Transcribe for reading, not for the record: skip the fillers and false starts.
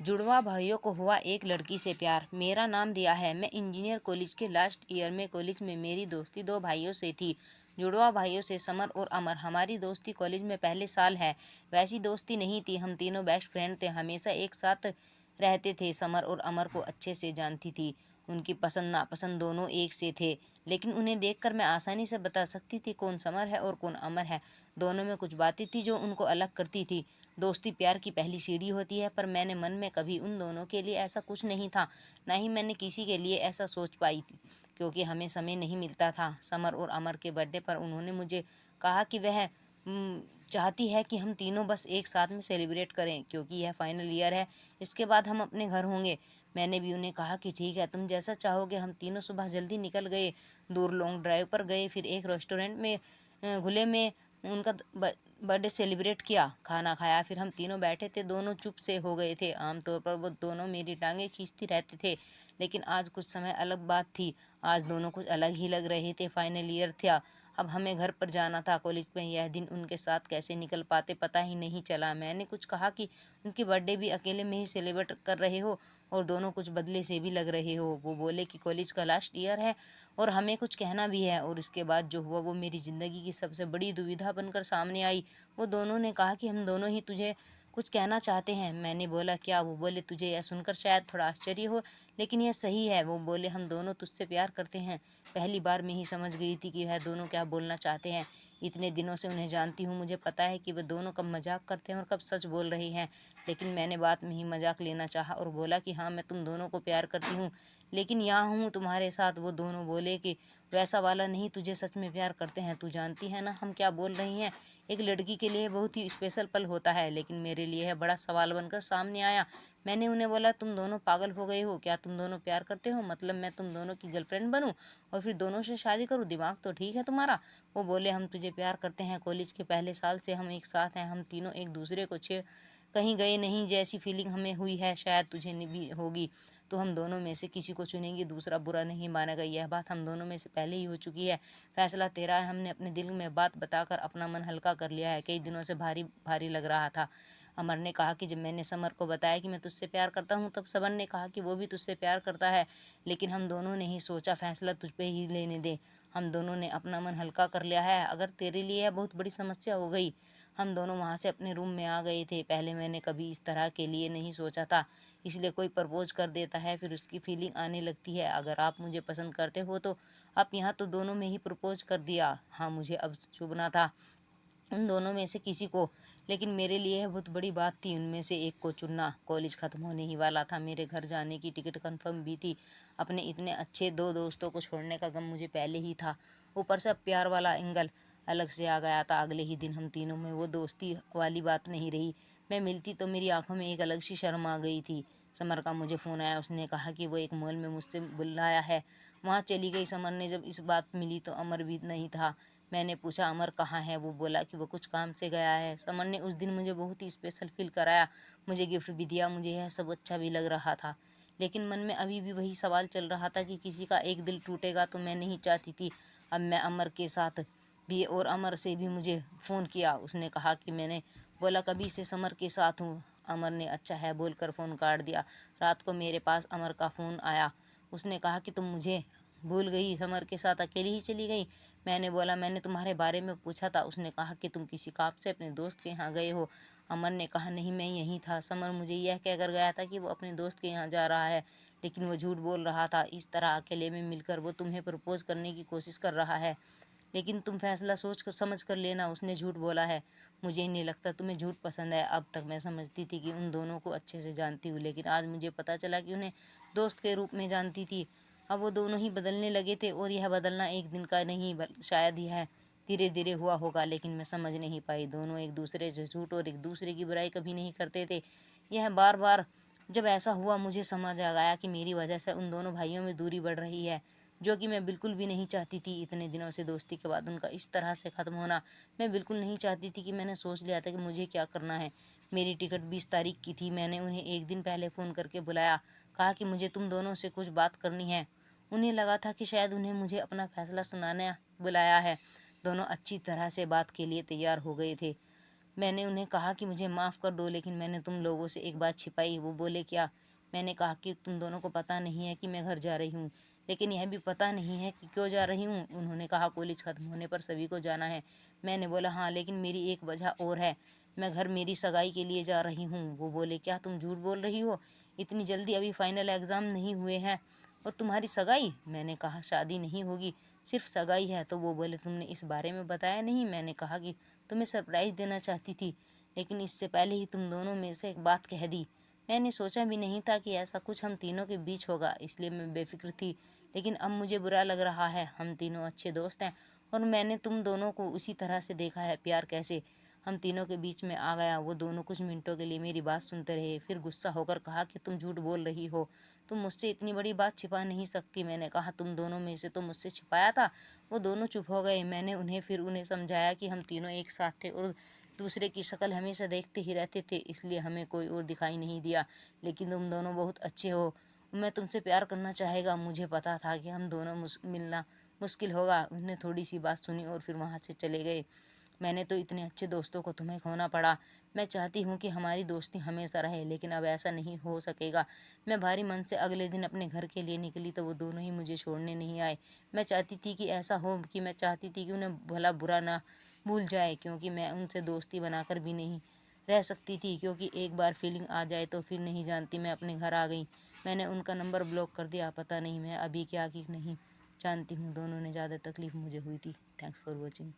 जुड़वा भाइयों को हुआ एक लड़की से प्यार। मेरा नाम रिया है। मैं इंजीनियर कॉलेज के लास्ट ईयर में। कॉलेज में मेरी दोस्ती दो भाइयों से थी। जुड़वा भाइयों से समर और अमर। हमारी दोस्ती कॉलेज में पहले साल है। वैसी दोस्ती नहीं थी, हम तीनों बेस्ट फ्रेंड थे, हमेशा एक साथ रहते थे। समर और अमर को अच्छे से जानती थी। उनकी पसंद नापसंद दोनों एक से थे, लेकिन उन्हें देखकर मैं आसानी से बता सकती थी कौन समर है और कौन अमर है। दोनों में कुछ बातें थी जो उनको अलग करती थी। दोस्ती प्यार की पहली सीढ़ी होती है, पर मैंने मन में कभी उन दोनों के लिए ऐसा कुछ नहीं था। ना ही मैंने किसी के लिए ऐसा सोच पाई थी, क्योंकि हमें समय नहीं मिलता था। समर और अमर के बर्थडे पर उन्होंने मुझे कहा कि वह चाहती है कि हम तीनों बस एक साथ में सेलिब्रेट करें, क्योंकि यह फाइनल ईयर है। इसके बाद हम अपने घर होंगे। मैंने भी उन्हें कहा कि ठीक है, तुम जैसा चाहोगे। हम तीनों सुबह जल्दी निकल गए, दूर लॉन्ग ड्राइव पर गए, फिर एक रेस्टोरेंट में खुले में उनका बर्थडे सेलिब्रेट किया, खाना खाया, फिर हम तीनों बैठे थे। दोनों चुप से हो गए थे। आमतौर पर वो दोनों मेरी टांगें खींचती रहते थे, लेकिन आज कुछ समय अलग बात थी। आज दोनों कुछ अलग ही लग रहे थे। फाइनल ईयर था, अब हमें घर पर जाना था। कॉलेज में यह दिन उनके साथ कैसे निकल पाते पता ही नहीं चला। मैंने कुछ कहा कि उनकी बर्थडे भी अकेले में ही सेलिब्रेट कर रहे हो और दोनों कुछ बदले से भी लग रहे हो। वो बोले कि कॉलेज का लास्ट ईयर है और हमें कुछ कहना भी है। और इसके बाद जो हुआ वो मेरी ज़िंदगी की सबसे बड़ी दुविधा बनकर सामने आई। वो दोनों ने कहा कि हम दोनों ही तुझे कुछ कहना चाहते हैं। मैंने बोला क्या? वो बोले तुझे यह सुनकर शायद थोड़ा आश्चर्य हो, लेकिन यह सही है। वो बोले हम दोनों तुझसे प्यार करते हैं। पहली बार में ही समझ गई थी कि वह दोनों क्या बोलना चाहते हैं। इतने दिनों से उन्हें जानती हूँ, मुझे पता है कि वे दोनों कब मजाक करते हैं और कब सच बोल रहे हैं। लेकिन मैंने बात में ही मजाक लेना चाहा और बोला कि हाँ, मैं तुम दोनों को प्यार करती हूँ, लेकिन यहाँ हूँ तुम्हारे साथ। वो दोनों बोले कि वैसा वाला नहीं, तुझे सच में प्यार करते हैं। तू जानती है ना हम क्या बोल रही हैं। एक लड़की के लिए बहुत ही स्पेशल पल होता है, लेकिन मेरे लिए यह बड़ा सवाल बनकर सामने आया। मैंने उन्हें बोला तुम दोनों पागल हो गए हो क्या? तुम दोनों प्यार करते हो? मतलब मैं तुम दोनों की गर्लफ्रेंड बनूं और फिर दोनों से शादी करूं? दिमाग तो ठीक है तुम्हारा? वो बोले हम तुझे प्यार करते हैं। कॉलेज के पहले साल से हम एक साथ हैं। हम तीनों एक दूसरे को छेड़ कहीं गए नहीं। जैसी फीलिंग हमें हुई है शायद तुझे भी होगी। तो हम दोनों में से किसी को चुनेंगे, दूसरा बुरा नहीं मानेगा। यह बात हम दोनों में से पहले ही हो चुकी है। फैसला तेरा है। हमने अपने दिल में बात बताकर अपना मन हल्का कर लिया है। कई दिनों से भारी भारी लग रहा था। अमर ने कहा कि जब मैंने समर को बताया कि मैं तुझसे प्यार करता हूँ, तब समर ने कहा कि वो भी तुझसे प्यार करता है। लेकिन हम दोनों ने ही सोचा फैसला तुझ पे ही लेने दे। हम दोनों ने अपना मन हल्का कर लिया है। अगर तेरे लिए यह बहुत बड़ी समस्या हो गई। हम दोनों वहाँ से अपने रूम में आ गए थे। पहले मैंने कभी इस तरह के लिए नहीं सोचा था। इसलिए कोई प्रपोज कर देता है, फिर उसकी फीलिंग आने लगती है। अगर आप मुझे पसंद करते हो तो आप यहाँ तो दोनों में ही प्रपोज कर दिया। हाँ, मुझे अब चुभना था उन दोनों में से किसी को, लेकिन मेरे लिए यह बहुत बड़ी बात थी उनमें से एक को चुनना। कॉलेज ख़त्म होने ही वाला था। मेरे घर जाने की टिकट कंफर्म भी थी। अपने इतने अच्छे दो दोस्तों को छोड़ने का गम मुझे पहले ही था। ऊपर से अब प्यार वाला एंगल अलग से आ गया था। अगले ही दिन हम तीनों में वो दोस्ती वाली बात नहीं रही। मैं मिलती तो मेरी आंखों में एक अलग सी शर्म आ गई थी। समर का मुझे फ़ोन आया। उसने कहा कि वो एक मॉल में मुझसे बुलाया है, वहाँ चली गई। समर ने जब इस बात मिली तो अमर भी नहीं था। मैंने पूछा अमर कहाँ है? वो बोला कि वो कुछ काम से गया है। समर ने उस दिन मुझे बहुत ही स्पेशल फील कराया, मुझे गिफ्ट भी दिया। मुझे यह सब अच्छा भी लग रहा था, लेकिन मन में अभी भी वही सवाल चल रहा था कि किसी का एक दिल टूटेगा तो मैं नहीं चाहती थी। अब मैं अमर के साथ भी और अमर से भी मुझे फ़ोन किया। उसने कहा कि मैंने बोला कभी से समर के साथ हूँ। अमर ने अच्छा है बोलकर फ़ोन काट दिया। रात को मेरे पास अमर का फ़ोन आया। उसने कहा कि तुम मुझे भूल गई, समर के साथ अकेली ही चली गई। मैंने बोला मैंने तुम्हारे बारे में पूछा था। उसने कहा कि तुम किसी काम से अपने दोस्त के यहाँ गए हो। अमर ने कहा नहीं, मैं यहीं था। समर मुझे यह कहकर गया था कि वो अपने दोस्त के यहाँ जा रहा है, लेकिन वो झूठ बोल रहा था। इस तरह अकेले में मिलकर वो तुम्हें प्रपोज करने की कोशिश कर रहा है, लेकिन तुम फैसला सोच कर समझ कर लेना। उसने झूठ बोला है। मुझे नहीं लगता तुम्हें झूठ पसंद है। अब तक मैं समझती थी कि उन दोनों को अच्छे से जानती हूँ, लेकिन आज मुझे पता चला कि उन्हें दोस्त के रूप में जानती थी। अब वो दोनों ही बदलने लगे थे, और यह बदलना एक दिन का नहीं, शायद यह धीरे धीरे हुआ होगा, लेकिन मैं समझ नहीं पाई। दोनों एक दूसरे से झूठ और एक दूसरे की बुराई कभी नहीं करते थे। यह बार बार जब ऐसा हुआ, मुझे समझ आ गया कि मेरी वजह से उन दोनों भाइयों में दूरी बढ़ रही है, जो कि मैं बिल्कुल भी नहीं चाहती थी। इतने दिनों से दोस्ती के बाद उनका इस तरह से ख़त्म होना मैं बिल्कुल नहीं चाहती थी। कि मैंने सोच लिया था कि मुझे क्या करना है। मेरी टिकट 20 तारीख की थी। मैंने उन्हें एक दिन पहले फ़ोन करके बुलाया, कहा कि मुझे तुम दोनों से कुछ बात करनी है। उन्हें लगा था कि शायद उन्हें मुझे अपना फैसला सुनाने बुलाया है। दोनों अच्छी तरह से बात के लिए तैयार हो गए थे। मैंने उन्हें कहा कि मुझे माफ़ कर दो, लेकिन मैंने तुम लोगों से एक बात छिपाई। वो बोले क्या? मैंने कहा कि तुम दोनों को पता नहीं है कि मैं घर जा रही हूँ, लेकिन यह भी पता नहीं है कि क्यों जा रही हूँ। उन्होंने कहा कॉलेज खत्म होने पर सभी को जाना है। मैंने बोला हाँ, लेकिन मेरी एक वजह और है, मैं घर मेरी सगाई के लिए जा रही हूँ। वो बोले क्या तुम झूठ बोल रही हो? इतनी जल्दी? अभी फाइनल एग्ज़ाम नहीं हुए हैं और तुम्हारी सगाई? मैंने कहा शादी नहीं होगी, सिर्फ सगाई है। तो वो बोले तुमने इस बारे में बताया नहीं। मैंने कहा कि तुम्हें सरप्राइज़ देना चाहती थी, लेकिन इससे पहले ही तुम दोनों में से एक बात कह दी। मैंने सोचा भी नहीं था कि ऐसा कुछ हम तीनों के बीच होगा, इसलिए मैं बेफिक्र थी। लेकिन अब मुझे बुरा लग रहा है। हम तीनों अच्छे दोस्त हैं और मैंने तुम दोनों को उसी तरह से देखा है। प्यार कैसे हम तीनों के बीच में आ गया। वो दोनों कुछ मिनटों के लिए मेरी बात सुनते रहे, फिर गुस्सा होकर कहा कि तुम झूठ बोल रही हो, तुम मुझसे इतनी बड़ी बात छिपा नहीं सकती। मैंने कहा तुम दोनों में से तो मुझसे छिपाया था। वो दोनों चुप हो गए। मैंने उन्हें समझाया कि हम तीनों एक साथ थे और दूसरे की शक्ल हमेशा देखते ही रहते थे, इसलिए हमें कोई और दिखाई नहीं दिया। लेकिन तुम दोनों बहुत अच्छे हो, मैं तुमसे प्यार करना चाहेगा। मुझे पता था कि हम दोनों मिलना मुश्किल होगा। उन्होंने थोड़ी सी बात सुनी और फिर वहाँ से चले गए। मैंने तो इतने अच्छे दोस्तों को तुम्हें खोना पड़ा। मैं चाहती हूँ कि हमारी दोस्ती हमेशा रहे, लेकिन अब ऐसा नहीं हो सकेगा। मैं भारी मन से अगले दिन अपने घर के लिए निकली तो वो दोनों ही मुझे छोड़ने नहीं आए। मैं चाहती थी कि ऐसा हो कि मैं चाहती थी कि उन्हें भला बुरा ना भूल जाए, क्योंकि मैं उनसे दोस्ती बनाकर भी नहीं रह सकती थी, क्योंकि एक बार फीलिंग आ जाए तो फिर नहीं जानती। मैं अपने घर आ गई। मैंने उनका नंबर ब्लॉक कर दिया। पता नहीं मैं अभी क्या कि नहीं जानती हूँ। दोनों ने ज़्यादा तकलीफ मुझे हुई थी। Thanks for watching.